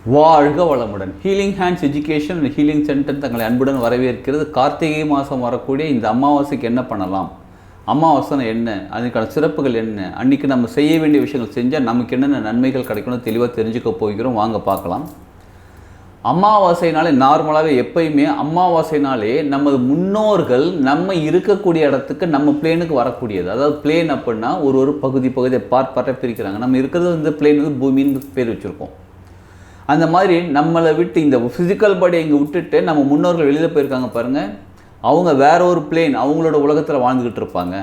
வாழ்க வளமுடன். Healing hands education and healing centre தங்களை அன்புடன் வரவேற்கிறது. கார்த்திகை மாதம் வரக்கூடிய இந்த அமாவாசைக்கு என்ன பண்ணலாம், அமாவாசை என்ன, அதுக்கான சிறப்புகள் என்ன, அன்றைக்கி நம்ம செய்ய வேண்டிய விஷயங்கள் செஞ்சால் நமக்கு என்னென்ன நன்மைகள் கிடைக்கணும் தெளிவாக தெரிஞ்சுக்க போகிறோம். வாங்க பார்க்கலாம். அமாவாசைனாலே நார்மலாகவே எப்பயுமே அமாவாசைனாலே நமது முன்னோர்கள் நம்ம இருக்கக்கூடிய இடத்துக்கு நம்ம பிளேனுக்கு வரக்கூடியது. அதாவது பிளேன் அப்படின்னா ஒரு பகுதியை பார்ட்டாக பிரிக்கிறாங்க. நம்ம இருக்கிறது இந்த பிளேன் வந்து பூமின்னு பேர் வச்சுருக்கோம். அந்த மாதிரி நம்மளை விட்டு இந்த ஃபிசிக்கல் பாடியை இங்கே விட்டுட்டு நம்ம முன்னோர்கள் வெளியில் போயிருக்காங்க பாருங்கள். அவங்க வேற ஒரு பிளேன், அவங்களோட உலகத்தில் வாழ்ந்துக்கிட்டு இருப்பாங்க.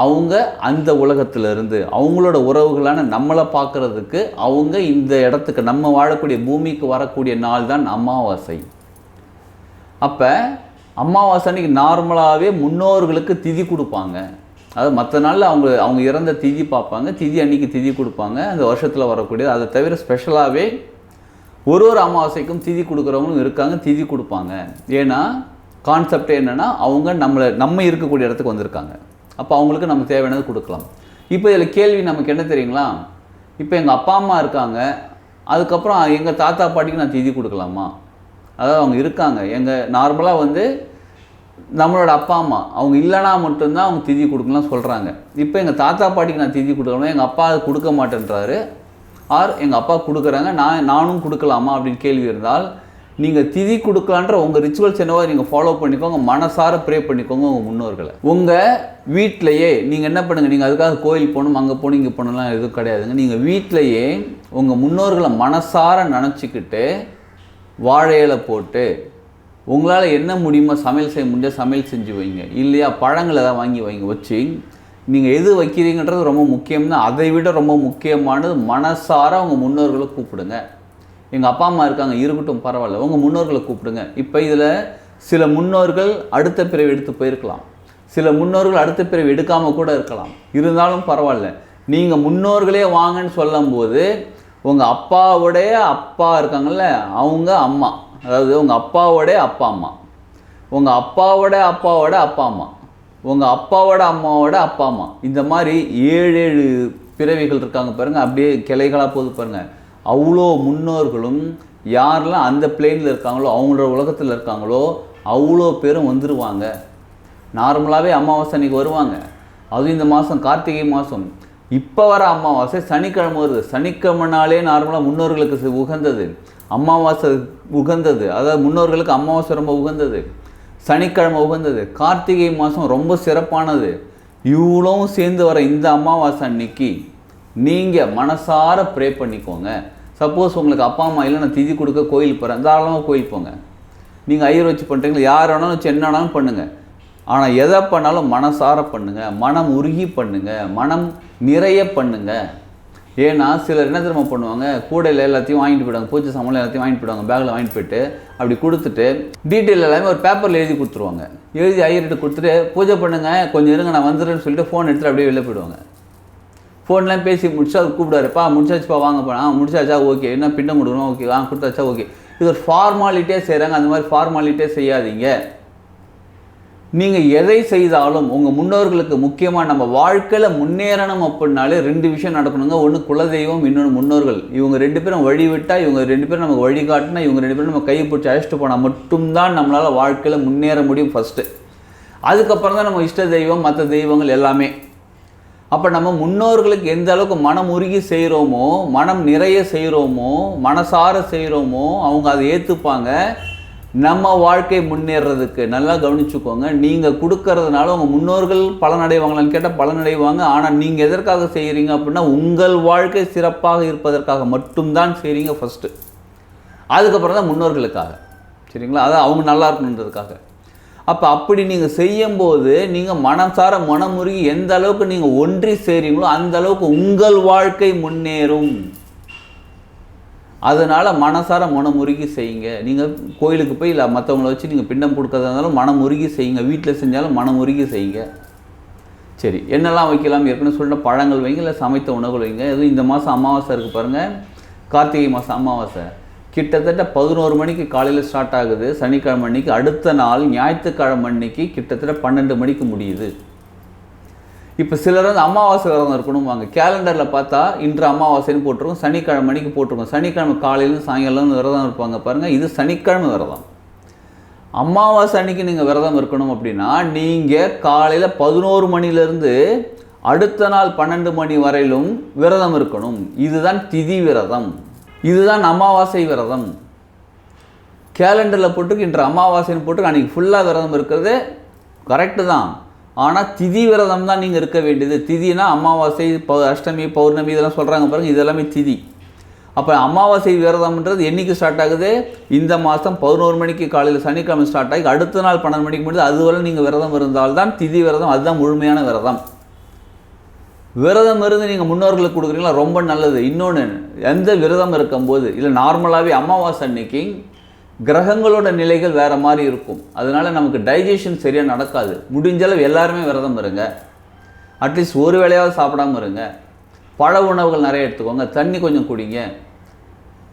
அவங்க அந்த உலகத்திலிருந்து அவங்களோட உறவுகளான நம்மளை பார்க்குறதுக்கு அவங்க இந்த இடத்துக்கு நம்ம வாழக்கூடிய பூமிக்கு வரக்கூடிய நாள் தான் அமாவாசை. அப்போ அமாவாசை அன்றைக்கி நார்மலாகவே முன்னோர்களுக்கு திதி கொடுப்பாங்க. அதாவது மற்ற நாளில் அவங்க இறந்த திதி பார்ப்பாங்க, திதி அன்றைக்கி திதி கொடுப்பாங்க அந்த வருஷத்தில் வரக்கூடியது. அதை தவிர ஸ்பெஷலாகவே ஒரு அமாவாசைக்கும் திதி கொடுக்குறவங்களும் இருக்காங்க, திதி கொடுப்பாங்க. ஏன்னா கான்செப்ட் என்னென்னா அவங்க நம்ம இருக்கக்கூடிய இடத்துக்கு வந்திருக்காங்க. அப்போ அவங்களுக்கு நம்ம தேவையானது கொடுக்கலாம். இப்போ இதில் கேள்வி நமக்கு என்ன தெரியுங்களா, இப்போ எங்கள் அப்பா அம்மா இருக்காங்க, அதுக்கப்புறம் எங்கள் தாத்தா பாட்டிக்கு நான் திதி கொடுக்கலாமா? அதாவது அவங்க இருக்காங்க, எங்கள் நார்மலாக வந்து நம்மளோட அப்பா அம்மா அவங்க இல்லைனா மட்டும்தான் அவங்க திதி கொடுக்கலாம் சொல்கிறாங்க. இப்போ எங்கள் தாத்தா பாட்டிக்கு நான் திதி கொடுக்கணும், எங்கள் அப்பா அது கொடுக்க மாட்டேன்றாரு, எங்கள் அப்பா கொடுக்குறாங்க, நானும் கொடுக்கலாமா அப்படின்னு கேள்வி இருந்தால், நீங்கள் திதி கொடுக்கலான்ற உங்கள் ரிச்சுவல்ஸ் என்னவோ நீங்கள் ஃபாலோ பண்ணிக்கோங்க, மனசார ப்ரே பண்ணிக்கோங்க உங்கள் முன்னோர்களை. உங்கள் வீட்டிலையே நீங்கள் என்ன பண்ணுங்கள், நீங்கள் அதுக்காக கோயில் போகணும், அங்கே போகணும், இங்கே போகணும்லாம் எதுவும் கிடையாதுங்க. நீங்கள் வீட்டிலையே உங்கள் முன்னோர்களை மனசார நினச்சிக்கிட்டு வாழை இலை போட்டு உங்களால் என்ன முடியுமோ சமையல் செய்ய முடியாது சமையல் செஞ்சு வைங்க. இல்லையா பழங்கள் எதாவது வாங்கி வச்சு நீங்கள் எது வைக்கிறீங்கன்றது ரொம்ப முக்கியம்னா, அதை விட ரொம்ப முக்கியமானது மனசார உங்கள் முன்னோர்களை கூப்பிடுங்க. எங்கள் அப்பா அம்மா இருக்காங்க, இருக்கட்டும் பரவாயில்ல, உங்கள் முன்னோர்களை கூப்பிடுங்க. இப்போ இதில் சில முன்னோர்கள் அடுத்த பிறவி எடுத்து போயிருக்கலாம், சில முன்னோர்கள் அடுத்த பிறவி எடுக்காமல் கூட இருக்கலாம். இருந்தாலும் பரவாயில்ல, நீங்கள் முன்னோர்களே வாங்கன்னு சொல்லும்போது உங்கள் அப்பாவுடைய அப்பா இருக்காங்கள்ல அவங்க அம்மா, அதாவது உங்கள் அப்பாவோடைய அப்பா அம்மா, உங்கள் அப்பாவோட அப்பாவோட அப்பா அம்மா, உங்கள் அப்பாவோட அம்மாவோட அப்பா அம்மா, இந்த மாதிரி 7 பிறவிகள் இருக்காங்க பாருங்கள். அப்படியே கிளைகளாக போது பாருங்கள். அவ்வளோ முன்னோர்களும் யாரெல்லாம் அந்த பிளேனில் இருக்காங்களோ அவங்களோட உலகத்தில் இருக்காங்களோ அவ்வளோ பேரும் வந்துடுவாங்க. நார்மலாகவே அமாவாசை அன்றைக்கி வருவாங்க. அதுவும் இந்த மாதம் கார்த்திகை மாதம் இப்போ வர அமாவாசை சனிக்கிழமை வருது. சனிக்கிழமைனாலே நார்மலாக முன்னோர்களுக்கு உகந்தது, அமாவாசை உகந்தது. அதாவது முன்னோர்களுக்கு அமாவாசை ரொம்ப உகந்தது, சனிக்கிழமை உகந்தது. கார்த்திகை மாதம் ரொம்ப சிறப்பானது. இவ்வளவும் சேர்ந்து வர இந்த அமாவாசை அன்னைக்கு நீங்கள் மனசார ப்ரே பண்ணிக்கோங்க. சப்போஸ் உங்களுக்கு அப்பா அம்மா இல்லை, நான் திதி கொடுக்க கோயில் போகிறேன், தாராளமாக கோயில் போங்க. நீங்கள் ஐயர் வச்சு பண்ணுறீங்களா, யார் வேணாலும் வச்சு என்ன வேணாலும் பண்ணுங்கள். ஆனால் எதை பண்ணாலும் மனசார பண்ணுங்கள், மனம் உருகி பண்ணுங்கள், மனம் நிறைய பண்ணுங்கள். ஏன்னா சிலர் என்ன தெரியுமா பண்ணுவாங்க, கூடையில் எல்லாத்தையும் வாங்கிட்டு போயிடுவாங்க, பூஜை சாமான் எல்லாத்தையும் வாங்கிட்டு போயிடுவாங்க, பேக்கில் வாங்கிட்டு போயிட்டு அப்படி கொடுத்துட்டு டீட்டெயில் எல்லாமே ஒரு பேப்பரில் எழுதி கொடுத்துருவாங்க. எழுதி ஐயர்கிட்ட கொடுத்துட்டு பூஜை பண்ணுங்கள் கொஞ்சம் இருங்க நான் வந்துடுறேன்னு சொல்லிட்டு ஃபோன் எடுத்துகிட்டு அப்படியே வெளில போயிடுவாங்க. ஃபோன்லாம் பேசி முடிச்சா அது கூப்பிடாருப்பா முடிச்சாச்சுப்பா வாங்கப்பா, முடிச்சாச்சா ஓகே, என்ன பிண்டம் கொடுக்கணும் ஓகே, கொடுத்தாச்சா ஓகே. இது ஒரு ஃபார்மாலிட்டியாக செய்கிறாங்க. அந்த மாதிரி ஃபார்மாலிட்டியாக செய்யாதீங்க. நீங்கள் எதை செய்தாலும் உங்கள் முன்னோர்களுக்கு முக்கியமாக நம்ம வாழ்க்கையில் முன்னேறணும் அப்படின்னாலே 2 விஷயம் நடக்கணுங்க. ஒன்று குலதெய்வம், இன்னொன்று முன்னோர்கள். இவங்க 2 பேரும் வழி விட்டால், இவங்க 2 பேரும் நமக்கு வழிகாட்டினா, இவங்க 2 பேரும் நம்ம கையை பிடிச்சி அழைச்சிட்டு போனால் மட்டும்தான் நம்மளால் வாழ்க்கையில் முன்னேற முடியும் ஃபஸ்ட்டு. அதுக்கப்புறம் தான் நம்ம இஷ்ட தெய்வம் மற்ற தெய்வங்கள் எல்லாமே. அப்போ நம்ம முன்னோர்களுக்கு எந்த அளவுக்கு மனம் உருகி செய்கிறோமோ, மனம் நிறைய செய்கிறோமோ, மனசார செய்கிறோமோ அவங்க அதை ஏற்றுப்பாங்க. நம்ம வாழ்க்கை முன்னேறதுக்கு நல்லா கவனிச்சுக்கோங்க. நீங்கள் கொடுக்கறதுனால உங்கள் முன்னோர்கள் பலனடைவாங்களான்னு கேட்டால் பலனடைவாங்க. ஆனால் நீங்கள் எதற்காக செய்கிறீங்க அப்படின்னா உங்கள் வாழ்க்கை சிறப்பாக இருப்பதற்காக மட்டும்தான் செய்கிறீங்க ஃபஸ்ட்டு. அதுக்கப்புறம் தான் முன்னோர்களுக்காக, சரிங்களா? அதான் அவங்க நல்லா இருக்கணுன்றதுக்காக. அப்போ அப்படி நீங்கள் செய்யும்போது நீங்கள் மனசார மனமுருகி எந்த அளவுக்கு நீங்கள் ஒன்றி செய்கிறீங்களோ அந்த அளவுக்கு உங்கள் வாழ்க்கை முன்னேறும். அதனால் மனசார மனமுருகி செய்யுங்க. நீங்கள் கோயிலுக்கு போய் இல்லை மற்றவங்கள வச்சு நீங்கள் பிண்டம் கொடுக்கறதா இருந்தாலும் மனமுருகி செய்யுங்க, வீட்டில் செஞ்சாலும் மனமுருகி செய்யுங்க. சரி, என்னெல்லாம் வைக்கலாம் ஏற்கனவே சொல்லிட்டு பழங்கள் வைங்க, இல்லை சமைத்த உணவுகள் வைங்க. எதுவும் இந்த மாதம் அமாவாசை இருக்குது பாருங்கள், கார்த்திகை மாதம் அமாவாசை கிட்டத்தட்ட 11 மணிக்கு காலையில் ஸ்டார்ட் ஆகுது சனிக்கிழமை அன்னைக்கு. அடுத்த நாள் ஞாயிற்றுக்கிழமை அன்னைக்கு கிட்டத்தட்ட 12 மணிக்கு முடியுது. இப்போ சிலர் வந்து அமாவாசை விரதம் இருக்கணும்வாங்க. கேலண்டரில் பார்த்தா இன்று அமாவாசைன்னு போட்டிருக்கோம், சனிக்கிழமை அன்னைக்கு போட்டிருக்கோம். சனிக்கிழமை காலையிலும் சாயங்காலம் விரதம் இருப்பாங்க பாருங்கள், இது சனிக்கிழமை விரதம். அமாவாசை அன்னைக்கு நீங்கள் விரதம் இருக்கணும் அப்படின்னா நீங்கள் காலையில் 11 மணிலேருந்து அடுத்த நாள் 12 மணி வரையிலும் விரதம் இருக்கணும். இதுதான் திதி விரதம், இதுதான் அமாவாசை விரதம். கேலண்டரில் போட்டு இன்று அமாவாசைன்னு போட்டு அன்றைக்கி ஃபுல்லாக விரதம் இருக்கிறது கரெக்டு தான். ஆனால் திதி விரதம் தான் நீங்கள் இருக்க வேண்டியது. திதினா அமாவாசை, அஷ்டமி, பௌர்ணமி இதெல்லாம் சொல்கிறாங்க பாருங்கள், இதெல்லாமே திதி. அப்போ அமாவாசை விரதம்ன்றது என்றைக்கு ஸ்டார்ட் ஆகுது? இந்த மாதம் 11 மணிக்கு காலையில் சனிக்கிழமை ஸ்டார்ட் ஆகி அடுத்த நாள் 12 மணிக்கு முடியுது. அதுவரை நீங்கள் விரதம் இருந்தால்தான் திதி விரதம், அதுதான் முழுமையான விரதம். விரதம் இருந்து நீங்கள் முன்னோர்களுக்கு கொடுக்குறீங்களா, ரொம்ப நல்லது. இன்னொன்று, எந்த விரதம் இருக்கும்போது இல்லை நார்மலாகவே அமாவாசை அன்னைக்கு கிரகங்களோட நிலைகள் வேறு மாதிரி இருக்கும். அதனால் நமக்கு டைஜஷன் சரியாக நடக்காது. முடிஞ்சளவு எல்லாருமே விரதம் இருங்க. அட்லீஸ்ட் ஒரு வேளையாவது சாப்பிடாமல் இருங்க. பழ உணவுகள் நிறைய எடுத்துக்கோங்க, தண்ணி கொஞ்சம் குடிங்க.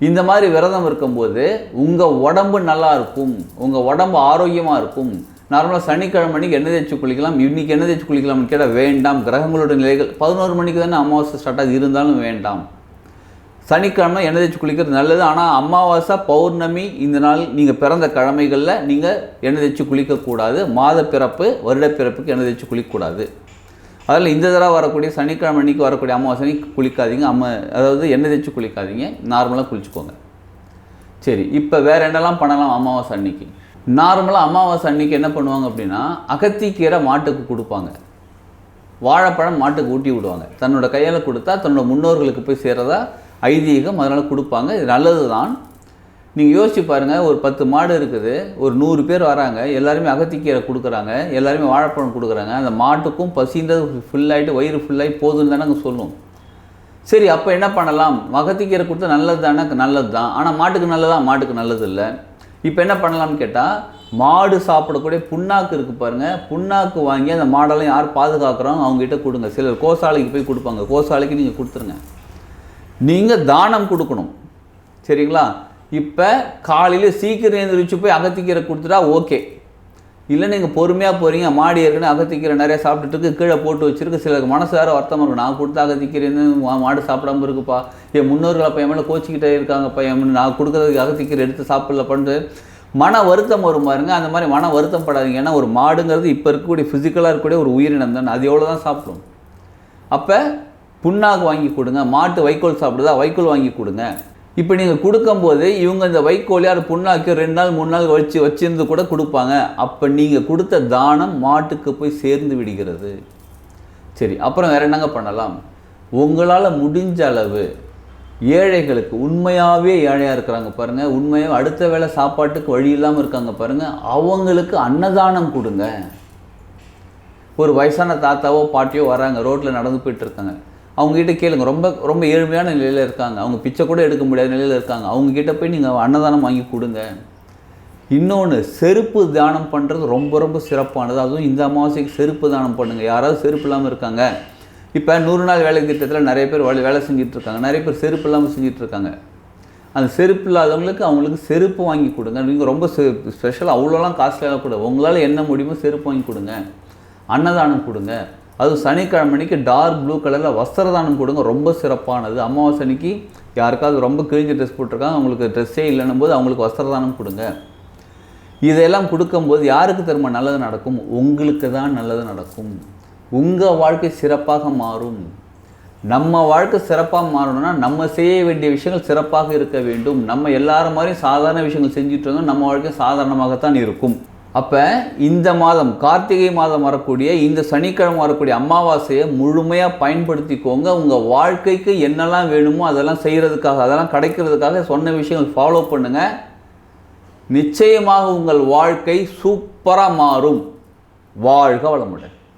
இந்த மாதிரி விரதம் இருக்கும்போது உங்கள் உடம்பு நல்லா இருக்கும், உங்கள் உடம்பு ஆரோக்கியமாக இருக்கும். நார்மலாக சனிக்கிழமை மணிக்கு எண்ணெய் தேய்ச்சி குளிக்கலாம், இன்றைக்கி எண்ணெய் தேய்ச்சி குளிக்கலாம்னு கேட்டால் வேண்டாம். கிரகங்களோட நிலைகள் 11 மணிக்கு தானே அமாவாசை ஸ்டார்ட் ஆகுது, இருந்தாலும் வேண்டாம். சனிக்கிழமை எண்ணெய் தேய்ச்சி குளிக்கிறது நல்லது. ஆனால் அமாவாசை, பௌர்ணமி இந்த நாள் நீங்கள் பிறந்த கிழமைகளில் நீங்கள் எண்ணெய் தேய்ச்சி குளிக்கக்கூடாது. மாத பிறப்பு, வருட பிறப்புக்கு எண்ணெய் தேய்ச்சி குளிக்கக்கூடாது. அதில் இந்த தடவை வரக்கூடிய சனிக்கிழமை அன்றைக்கி வரக்கூடிய அமாவாசை குளிக்காதீங்க. அதாவது எண்ணெய் தேய்ச்சி குளிக்காதீங்க, நார்மலாக குளிச்சுக்கோங்க. சரி, இப்போ வேறு என்னெல்லாம் பண்ணலாம் அமாவாசை அன்னைக்கு? நார்மலாக அமாவாசை அன்றைக்கி என்ன பண்ணுவாங்க அப்படின்னா, அகத்திக்கீரை மாட்டுக்கு கொடுப்பாங்க, வாழைப்பழம் மாட்டுக்கு ஊட்டி விடுவாங்க. தன்னோட கையால் கொடுத்தா தன்னோட முன்னோர்களுக்கு போய் சேர்றதா ஐதீகம், அதனால் கொடுப்பாங்க. இது நல்லது தான். நீங்கள் யோசிச்சு பாருங்கள், ஒரு 10 மாடு இருக்குது, ஒரு 100 பேர் வராங்க, எல்லாருமே அகத்திக்கீரை கொடுக்குறாங்க, எல்லாருமே வாழைப்பழம் கொடுக்குறாங்க. அந்த மாட்டுக்கும் பசின்றது ஃபுல்லாகிட்டு வயிறு ஃபுல்லாகி போதுன்னு தானே சொல்லும். சரி, அப்போ என்ன பண்ணலாம்? அகத்திக்கீரை கொடுத்தா நல்லது தானே, நல்லது தான். ஆனால் மாட்டுக்கு நல்லதா? மாட்டுக்கு நல்லது இல்லை. இப்போ என்ன பண்ணலாம்னு கேட்டால், மாடு சாப்பிடக்கூடிய புண்ணாக்கு இருக்குது பாருங்கள், புண்ணாக்கு வாங்கி அந்த மாடெல்லாம் யார் பாதுகாக்கிறோம் அவங்ககிட்ட கொடுங்க. சிலர் கோசாலைக்கு போய் கொடுப்பாங்க, கோசாலைக்கு நீங்கள் கொடுத்துருங்க. நீங்கள் தானம் கொடுக்கணும், சரிங்களா? இப்போ காலையில் சீக்கிரம் எழுந்திரிச்சு போய் அகத்திக்கீரை கொடுத்துட்டா ஓகே. இல்லை நீங்கள் பொறுமையாக போகிறீங்க, மாடி ஏற்கனவே அகத்திக்கீரை நிறைய சாப்பிட்டுட்டு கீழே போட்டு வச்சுருக்கு, சிலருக்கு மனசு வேறு வருத்தமாக இருக்கும். நான் கொடுத்த அகத்திக்கீரைன்னு மாடு சாப்பிடாமல் இருக்குப்பா, என் முன்னோர்கள் அப்போ என் மேலே கோச்சிக்கிட்டே இருக்காங்கப்பா, என் நான் கொடுக்குறதுக்கு அகத்திக்கீரை எடுத்து சாப்பிடல பண்ணிட்டு மன வருத்தம் வரும் பாருங்க. அந்த மாதிரி மன வருத்தம் படாதீங்க. ஏன்னா ஒரு மாடுங்கிறது இப்போ இருக்கக்கூடிய ஃபிசிக்கலாக இருக்கக்கூடிய ஒரு உயிரினம் தான், அது எவ்வளோ தான் சாப்பிடும். அப்போ புண்ணாக்கு வாங்கி கொடுங்க. மாட்டு வைக்கோல் சாப்பிடுதா, வைக்கோல் வாங்கி கொடுங்க. இப்போ நீங்கள் கொடுக்கும்போது இவங்க இந்த வைக்கோலியார் புண்ணாக்கு 2 நாள் 3 நாள் வச்சிருந்து கூட கொடுப்பாங்க. அப்போ நீங்கள் கொடுத்த தானம் மாட்டுக்கு போய் சேர்ந்து விடுகிறது. சரி, அப்புறம் வேறு என்னங்க பண்ணலாம்? உங்களால் முடிஞ்ச அளவு ஏழைகளுக்கு, உண்மையாகவே ஏழையாக இருக்கிறாங்க பாருங்கள், உண்மையாக அடுத்த வேளை சாப்பாட்டுக்கு வழி இல்லாமல் இருக்காங்க பாருங்கள், அவங்களுக்கு அன்னதானம் கொடுங்க. ஒரு வயசான தாத்தாவோ பாட்டியோ வராங்க, ரோட்டில் நடந்து போயிட்டு இருக்காங்க, அவங்ககிட்ட கேளுங்க. ரொம்ப ரொம்ப ஏழ்மையான நிலையில் இருக்காங்க, அவங்க பிச்சை கூட எடுக்க முடியாத நிலையில் இருக்காங்க, அவங்ககிட்ட போய் நீங்கள் அன்னதானம் வாங்கி கொடுங்க. இன்னொன்று, செருப்பு தானம் பண்ணுறது ரொம்ப ரொம்ப சிறப்பானது. அதுவும் இந்த அமாவாசைக்கு செருப்பு தானம் பண்ணுங்கள். யாராவது செருப்பு இல்லாமல் இருக்காங்க, இப்போ 100 நாள் வேலை திட்டத்தில் நிறைய பேர் வேலை செஞ்சிட்ருக்காங்க, நிறைய பேர் செருப்பு இல்லாமல் செஞ்சிட்ருக்காங்க. அந்த செருப்பு இல்லாதவங்களுக்கு அவங்களுக்கு செருப்பு வாங்கி கொடுங்க. நீங்கள் ரொம்ப ஸ்பெஷலாக அவ்வளோலாம் காஸ்ட்லியாக கூட உங்களால் என்ன முடியுமோ செருப்பு வாங்கி கொடுங்க. அன்னதானம் கொடுங்க. அதுவும் சனிக்கிழமை அன்னைக்கு டார்க் ப்ளூ கலரில் வஸ்திரதானம் கொடுங்க, ரொம்ப சிறப்பானது. அமாவாசை அன்னைக்கு யாருக்காவது ரொம்ப கிழிஞ்ச ட்ரெஸ் போட்டிருக்காங்க, அவங்களுக்கு ட்ரெஸ்ஸே இல்லைன்னும் போது அவங்களுக்கு வஸ்திரதானம் கொடுங்க. இதெல்லாம் கொடுக்கும்போது யாருக்கு திரும்ப நல்லது நடக்கும்? உங்களுக்கு தான் நல்லது நடக்கும். உங்கள் வாழ்க்கை சிறப்பாக மாறும். நம்ம வாழ்க்கை சிறப்பாக மாறணும்னா நம்ம செய்ய வேண்டிய விஷயங்கள் சிறப்பாக இருக்க வேண்டும். நம்ம எல்லாரும் மாதிரியும் சாதாரண விஷயங்கள் செஞ்சுட்டு இருந்தோம், நம்ம வாழ்க்கை சாதாரணமாகத்தான் இருக்கும். அப்போ இந்த மாதம், கார்த்திகை மாதம் வரக்கூடிய இந்த சனிக்கிழமை வரக்கூடிய அமாவாசையை முழுமையாக பயன்படுத்திக்கோங்க. உங்கள் வாழ்க்கைக்கு என்னெல்லாம் வேணுமோ அதெல்லாம் செய்கிறதுக்காக, அதெல்லாம் கிடைக்கிறதுக்காக சொன்ன விஷயங்கள் ஃபாலோ பண்ணுங்கள். நிச்சயமாக உங்கள் வாழ்க்கை சூப்பராக மாறும். வாழ்க வளமுடன்.